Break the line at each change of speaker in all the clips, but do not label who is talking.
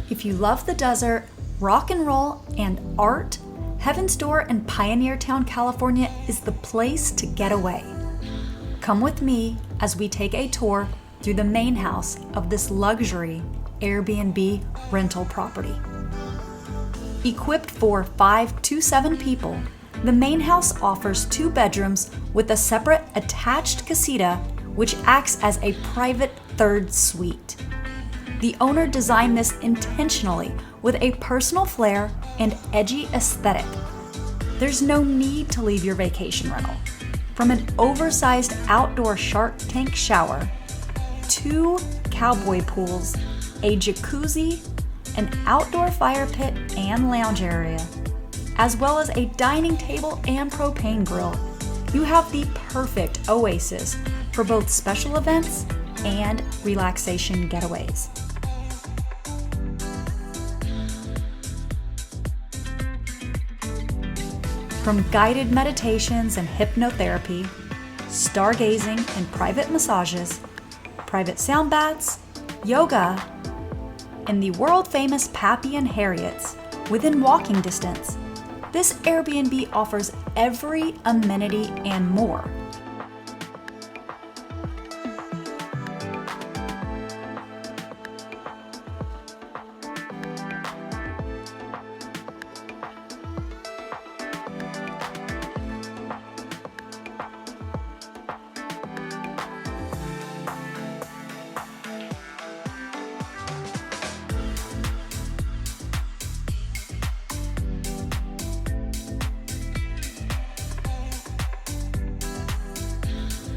If you love the desert, rock and roll, and art, Heaven's Door in Pioneertown, California is the place to get away. Come with me as we take a tour through the main house of this luxury Airbnb rental property. Equipped for 5 to 7 people, the main house offers 2 bedrooms with a separate attached casita which acts as a private third suite. The owner designed this intentionally with a personal flair and edgy aesthetic. There's no need to leave your vacation rental. From an oversized outdoor Shark Tank shower, 2 cowboy pools, a jacuzzi, an outdoor fire pit and lounge area, as well as a dining table and propane grill, you have the perfect oasis for both special events and relaxation getaways. From guided meditations and hypnotherapy, stargazing and private massages, private sound baths, yoga, and the world-famous Pappy and Harriet's within walking distance, this Airbnb offers every amenity and more.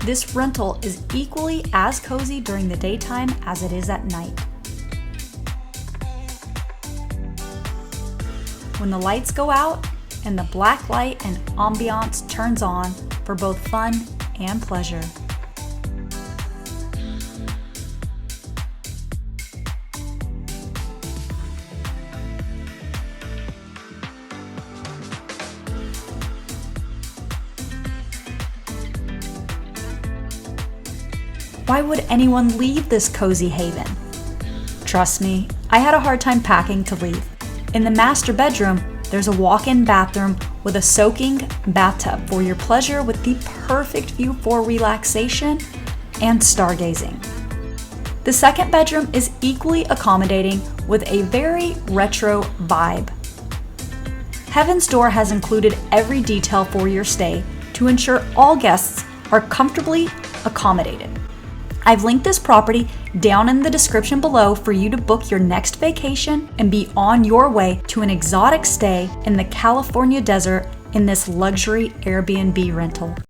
This rental is equally as cozy during the daytime as it is at night. When the lights go out and the black light and ambiance turns on for both fun and pleasure. Why would anyone leave this cozy haven? Trust me, I had a hard time packing to leave. In the master bedroom, there's a walk-in bathroom with a soaking bathtub for your pleasure with the perfect view for relaxation and stargazing. The second bedroom is equally accommodating with a very retro vibe. Heaven's Door has included every detail for your stay to ensure all guests are comfortably accommodated. I've linked this property down in the description below for you to book your next vacation and be on your way to an exotic stay in the California desert in this luxury Airbnb rental.